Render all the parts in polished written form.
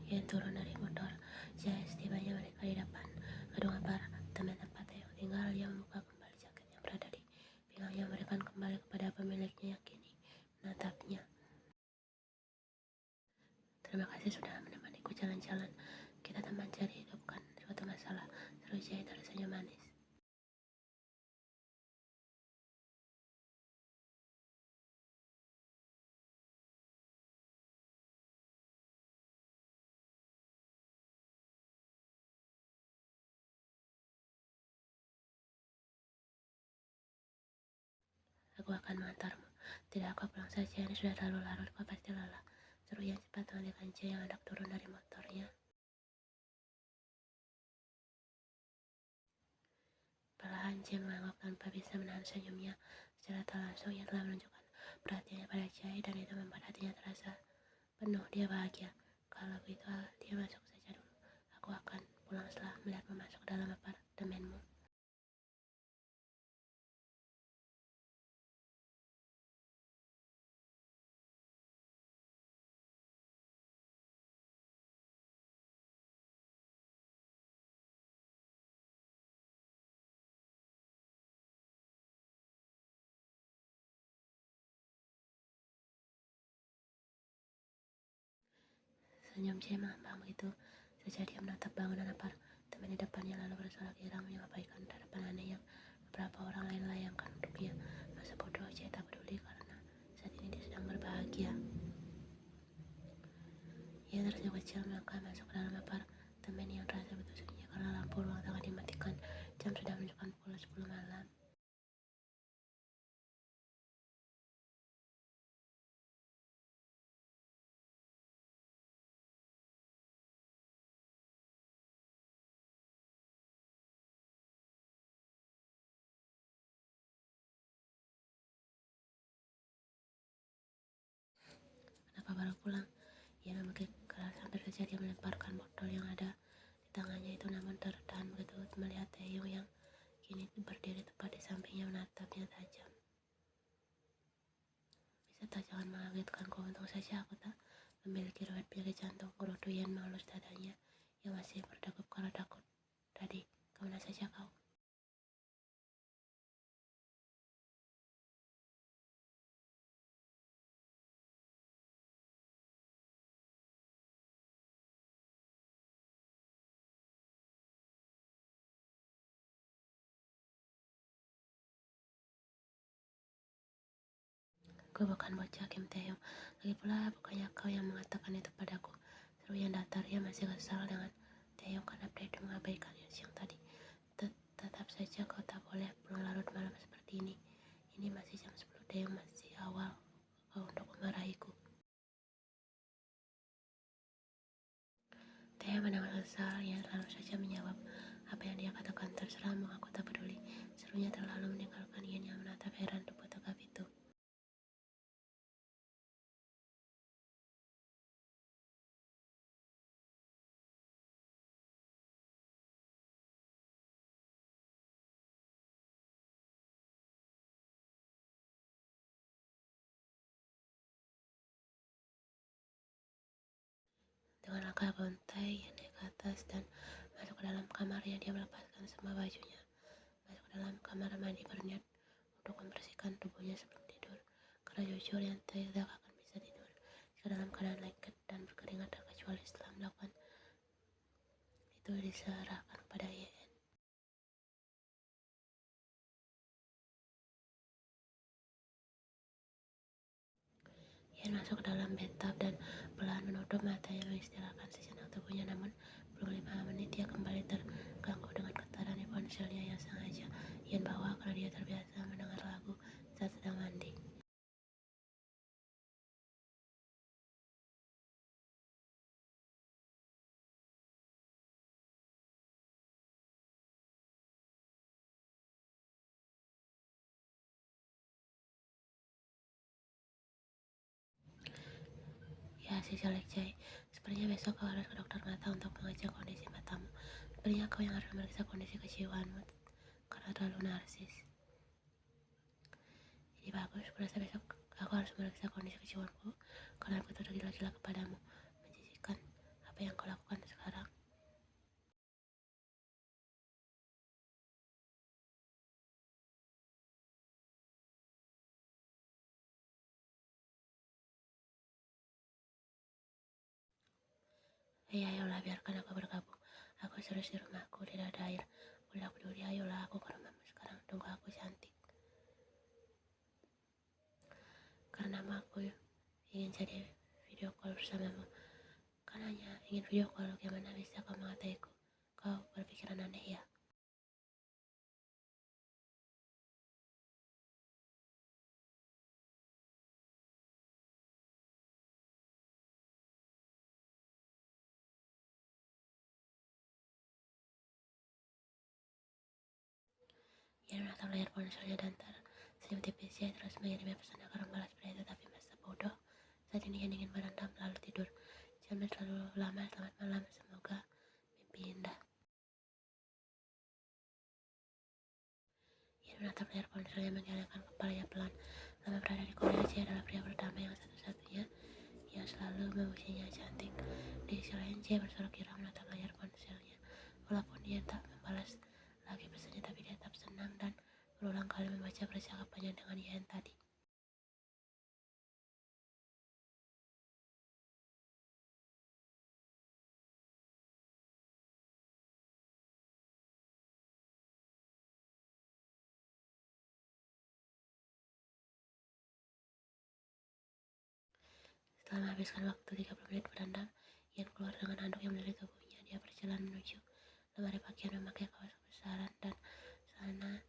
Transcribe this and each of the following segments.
Ia turun dari motor. Setibanya mereka di depan gedung apartemen tempat Taeyong tinggal, ia membuka kembali jaket yang berada di pinggangnya, memberikan kembali kepada pemiliknya yang kini menatapnya. Terima kasih sudah menemaniku jalan-jalan. Kita teman, jadi itu bukan suatu masalah, seru Jae tersenyum manis. Aku akan mengantarmu. Tidak, aku pulang saja, ini sudah terlalu larut, kau pasti lelah. Seru yang cepat menghentikan Jae yang hendak turun dari motornya. Perlahan Jae mengangguk tanpa bisa menahan senyumnya. Secara tak langsung ia telah menunjukkan perhatiannya pada Jae, dan itu membuat hatinya terasa penuh. Dia bahagia. Kalau begitu, dia masuk saja dulu. Aku akan pulang setelah melihatmu masuk ke dalam apartemenmu. Senyum Jae mengambang begitu saja. Dia menatap bangunan apartemen di depannya, lalu bersorak girang mengabaikan tatapan aneh yang beberapa orang lain layangkan untuknya. Masa bodoh, Jae tak peduli karena saat ini dia sedang berbahagia. Ia tersenyum kecil melangkah masuk ke dalam apartemen yang terasa begitu sunyi karena lampu ruang tengah dimatikan. Jam sudah menunjukkan pukul 10 malam. Kenapa baru pulang? Ia memekik keras, hampir saja dia melemparkan botol yang ada di tangannya itu, namun tertahan begitu melihat Taeyong yang kini berdiri tepat di sampingnya menatapnya tajam. Bisa tak jangan mengagetkanku, untung saja aku tak memiliki riwayat penyakit jantung. Guru Duyan mengelus dadanya yang masih berdegup karena takut. Tadi, kemana saja kau? Aku bukan bocah, Kim Taeyong. Lagi pula bukannya kau yang mengatakan itu padaku. Seru yang datar. Ia masih kesal dengan Taeyong karena Fredo mengabaikannya siang tadi. Tetap saja kau tak boleh pulang larut malam seperti ini. Ini masih jam 10, Taeyong, masih awal kau untuk memarahiku. Taeyong mendengar kesal, ia lalu saja menjawab. Apa yang dia katakan terserahmu, aku tak peduli. Serunya terlalu meninggalkan Ian yang menatap heran tubuh tegap itu. Dengan langkah gontai, ia naik ke atas dan masuk ke dalam kamarnya. Dia melepaskan semua bajunya, masuk ke dalam kamar mandi, berniat untuk membersihkan tubuhnya sebelum tidur. Karena jujur, yang tidak akan bisa tidur jika dalam keadaan lengket dan berkeringat, terkecuali setelah melakukan itu diserahkan kepada Yen. Yen masuk ke dalam bathtub dan perlahan menutup matanya, mengistirahatkan sejenak tubuhnya. Namun belum 5 menit ia kembali terganggu dengan getaran di ponselnya yang sengaja Yen bawa karena dia terbiasa mendengar lagu saat sedang mandi. Ya, si jelek Jai. Sepertinya besok kau harus ke dokter mata untuk mengecek kondisi matamu. Sepertinya kau yang harus memeriksa kondisi kejiwaanmu karena terlalu narsis. Jadi bagus, kurasa besok aku harus memeriksa kondisi kejiwaanku karena aku tergila-gila kepadamu. Menjijikan. apa yang kau lakukan sekarang? Ayolah, biarkan aku bergabung. Aku serius di rumahku, tidak ada air. Udah peduli, ayolah aku ke rumahmu sekarang. Tunggu aku cantik. Karena aku ingin jadi video call bersamamu. Kan hanya ingin video call, bagaimana bisa kau mengataiku? Kau berpikiran aneh ya? Ia menatap layar ponselnya dan tersenyum tipis. Ia terus mengirimnya pesan agar membalas pria itu, tapi masa bodoh. Saat ini ia ingin berendam lalu tidur. Jangan terlalu lama, selamat malam, semoga mimpi indah. Ia menatap layar ponselnya menggelengkan kepalanya pelan. Lama berada di Korea, J adalah pria pertama yang satu-satunya yang selalu memujinya cantik. Di sisi lain, J bersorak girang menatap layar ponselnya. Walaupun dia tak membalas lagi pesannya, tapi dia tetap senang dan berulang kali membaca percakapannya dengan Yen tadi. Setelah menghabiskan waktu 30 menit berendam, Ian keluar dengan handuk yang melilit tubuhnya. Dia berjalan menuju lemari pakaian memakai kaos kebesaran dan celana.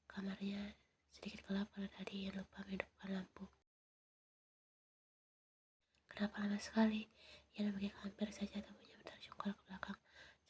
Kamarnya sedikit gelap karena tadi Ian lupa menghidupkan lampu. Kenapa lama sekali? Ian memegangkan hampir saja tubuhnya terjungkal ke belakang.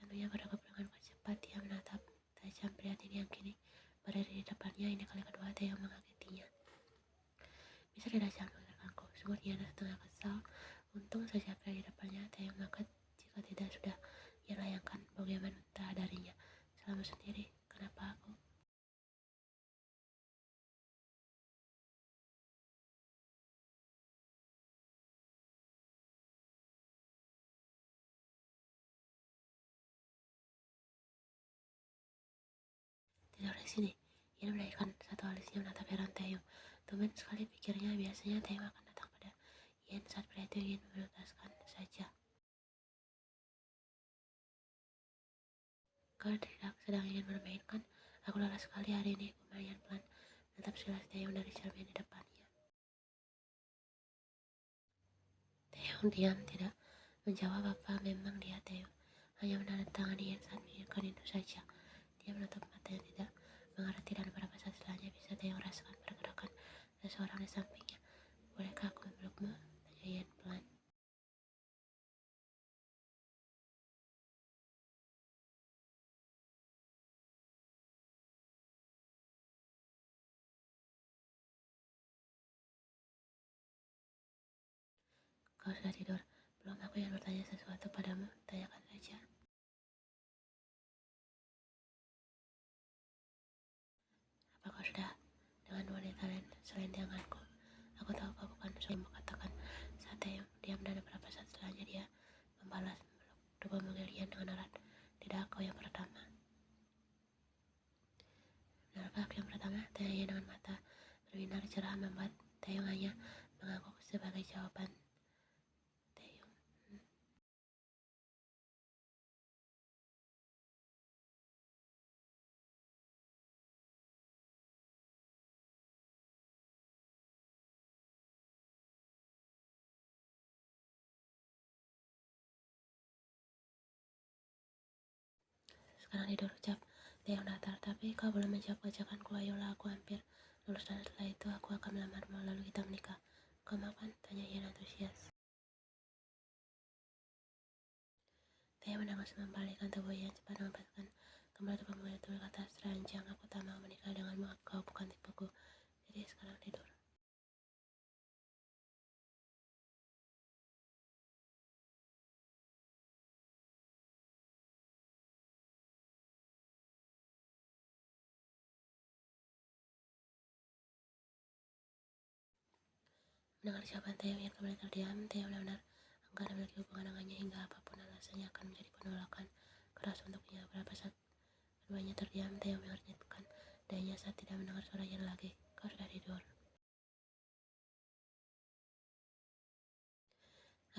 Jantungnya berdegup dengan kuat cepat. Dia menatap tajam pria ini yang kini berdiri di depannya. Ini kali kedua Taeyong mengagetinya. Bisa tidak jangan mendengarkanku, sungguh dia setengah kesal. Untung saja pria di depannya Taeyong, maka jika tidak sudah ia layangkan bagaimana mentah darinya. Selama sendiri, kenapa aku? Tidak di sini. Ia menaikkan satu alisnya menatap heran Taeyong. Tumben sekali pikirnya, biasanya Taeyong akan datang pada Ian saat pria itu ingin menuntaskan saja. Kau tidak sedang ingin bermain kan? Aku lelah sekali hari ini. Lumayan pelan menatap sekilas Taeyong dari cermin di depannya. Taeyong diam, tidak menjawab apa. Memang dia Taeyong hanya menandatangani Ian saat menginginkan itu saja. Dia menutup mata yang tidak mengerti dan beberapa saat setelahnya bisa Taeyong rasakan pergerakan seseorang di sampingnya. Bolehkah aku memelukmu? Tanya Ian pelan. Kau sudah tidur? Belum, aku ingin bertanya sesuatu padamu. Tanyakan saja. Apa kau sudah dengan wanita lain selain denganku? Aku tahu kau bukan seorang yang katakan saat Taeyong diam dan beberapa saat setelahnya dia membalas memeluk tubuh Ian dengan erat. Tidak, kau yang pertama. Benarkah aku yang pertama? Tanya Ian dengan mata berbinar cerah membuat Taeyong hanya mengangguk sebagai jawaban. Taeyong. Sekarang tidur, ucap Taeyong datar. Tapi kau belum menjawab ajakanku. Ayolah, aku hampir lulus dan setelah itu aku akan melamarmu lalu kita menikah. Kau mau kan? Tanya Ian antusias. Taeyong menangis membalikkan tubuh Ian cepat melepaskan kembali tubuh itu berkata, seranjang aku tak mau menikah denganmu. Kau bukan tipeku. Jadi sekarang tidur. Mendengar jawaban Taeyong, Ian kembali terdiam. Taeyong benar-benar Enggan memiliki hubungan dengannya hingga apapun alasannya akan menjadi penolakan keras untuknya. Berapa saat keduanya terdiam, Theo mengernyitkan dahinya saat tidak mendengar suara Ian lagi. Kau sudah tidur.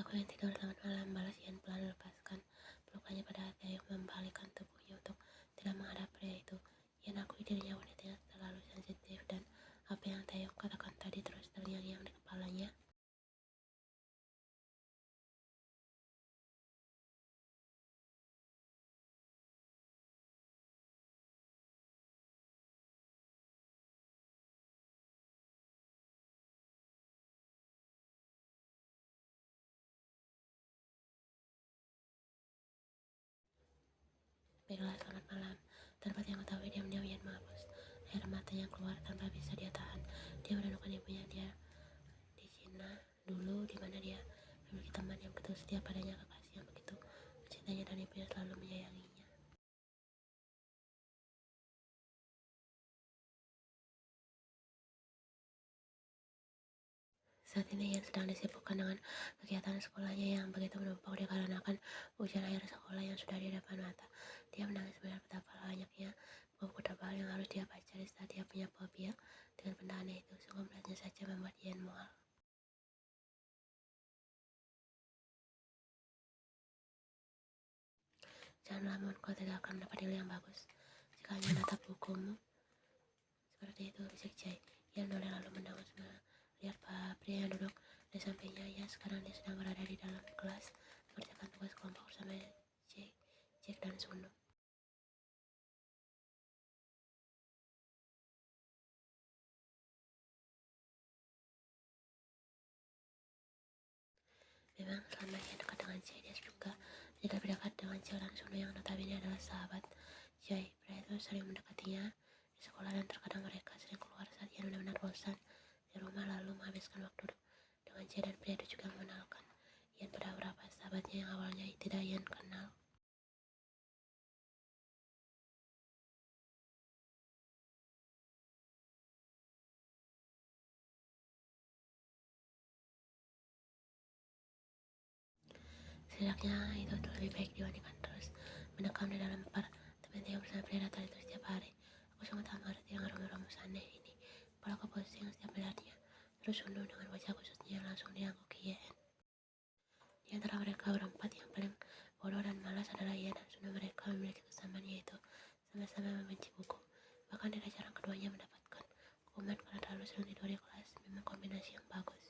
Aku yang tidur, selamat malam, balas Ian pelan melepaskan pelukannya pada Theo, membalikkan tubuhnya untuk tidak menghadap pria itu. Ian akui dirinya wanita yang terlalu sensitif dan apa yang Theo katakan tadi terus terngiang-ngiang di kepalanya. Baiklah, selamat malam. Tanpa dia mengetahui, diam-diam Ian menghapus air mata yang keluar tanpa bisa dia tahan. Dia merindukan ibunya dia di Cina dulu, di mana dia memiliki teman yang begitu setia padanya, kekasih yang begitu mencintainya, dan ibunya selalu menyayanginya. Saat ini Ian sedang disibukkan dengan kegiatan sekolahnya yang begitu menumpuk dikarenakan ujian akhir sekolah yang sudah di depan mata. Dia menangis melihat betapa banyaknya buku tebal yang harus dia baca di saat dia punya fobia dengan benda aneh itu. Sungguh melihatnya saja membuat Ian mual. Janganlah mohon, kau tidak akan mendapat nilai yang bagus jika hanya menatap bukumu seperti itu, bisik Jay. Ia menoleh lalu mendengus melihat pria yang duduk di sampingnya. Ya, sekarang dia sedang berada di dalam kelas mengerjakan tugas kelompok bersama Jack dan Sunu. Memang selama ia dekat dengan Jay, dia juga menjadi lebih dekat dengan Jack dan Sunu yang notabene adalah sahabat Jay. Pria itu sering mendekatinya di sekolah dan terkadang mereka sering keluar saat ia benar-benar bosan di rumah lalu menghabiskan waktu dengan Jay, dan pria itu juga mengenalkan Ian pada beberapa sahabatnya yang awalnya tidak Ian kenal. Setidaknya itu lebih baik dibandingkan terus mendekam di dalam apartemen yang bersama pria Natal itu setiap hari. Aku sangat tak mengerti dengan rumus-rumus aneh ini. Kepala aku pusing setiap melihatnya. Terus Sunu dengan wajah khususnya langsung diangguk Ian. Di antara mereka berempat, yang paling bodoh dan malas adalah Ian dan Sunu. Mereka memiliki kesamaan, yaitu sama-sama membenci buku. Bahkan tidak jarang keduanya mendapatkan hukuman karena terlalu sering tidur di kelas. Memang kombinasi yang bagus.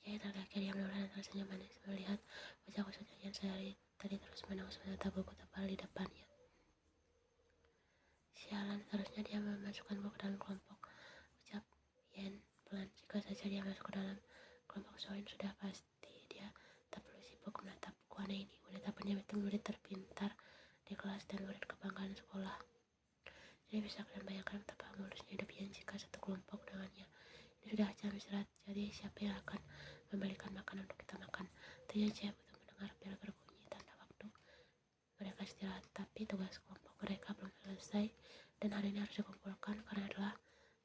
Ia terakhir yang menoleh dan tersenyum manis melihat wajah kusutnya yang sehari tadi terus menangis menatap buku tebal di depannya. Sialan, seharusnya dia memasukkan buku dalam kelompok, ucap Yen pelan. Jika saja dia masuk ke dalam kelompok Soin, sudah pasti dia tak perlu sibuk menatap buku aneh ini. Wanita pendiam itu murid terpintar di kelas dan murid kebanggaan sekolah. Jadi bisa kalian bayangkan betapa mulusnya hidup Yen jika satu kelompok dengannya. Ini sudah jam istirahat, jadi siapa yang akan memberikan makanan untuk kita makan? Tanya Jeff untuk mendengar bel berbunyi tanda waktu mereka istirahat, tapi tugas kelompok mereka belum selesai dan hari ini harus dikumpulkan karena adalah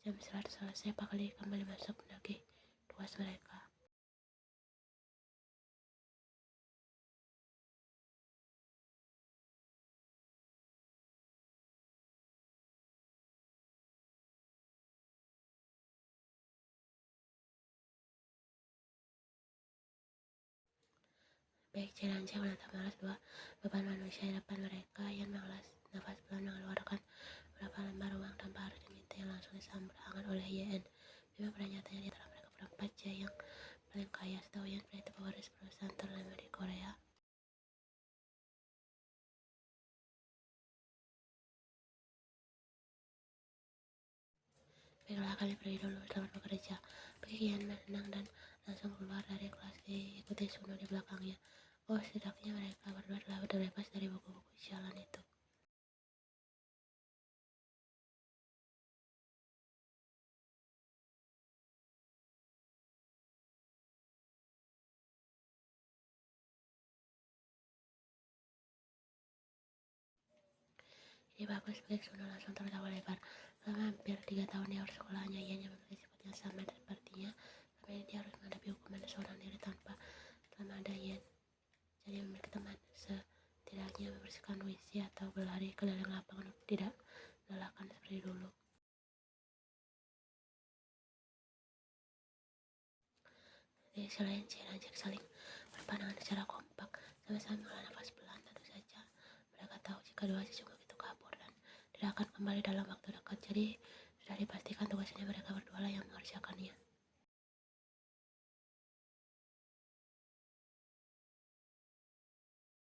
jam istirahat selesai. Pak Lee kembali masuk menagih tugas mereka. Baik jalan Jack menatap malas dua beban manusia di depan mereka. Yang mengelas nafas pelan mengeluarkan beberapa lembar uang tanpa harus diminta yang langsung disambut hangat oleh Yen. Memang pada nyatanya di antara mereka berempat, Jay yang paling kaya. Setahu Yen, pria itu pewaris perusahaan ternama di Korea. Baiklah, kalian pergi dulu, selamat bekerja. Pergi Yen menenang dan langsung keluar dari kelas diikuti Sunu di belakangnya. Oh, setidaknya mereka berdua telah terbebas dari buku-buku sialan itu. Jadi bagus sebagai Suno langsung tertawa lebar. Selama hampir 3 tahun di awal sekolahnya, ia memiliki sifat yang sama sepertinya. Selama ini dia harus menghadapi hukuman seorang diri tanpa selama ada Yen. Jadi memiliki teman, setidaknya membersihkan WC atau berlari keliling lapangan untuk tidak melelahkan seperti dulu. Di sisi lain, Chen dan Jack saling berpandangan secara kompak, sama-sama menghela nafas pelan. Tentu saja, mereka tahu jika dua si cungkuk itu kabur dan tidak akan kembali dalam waktu dekat. Jadi sudah dipastikan tugasnya mereka berdua lah yang mengerjakannya.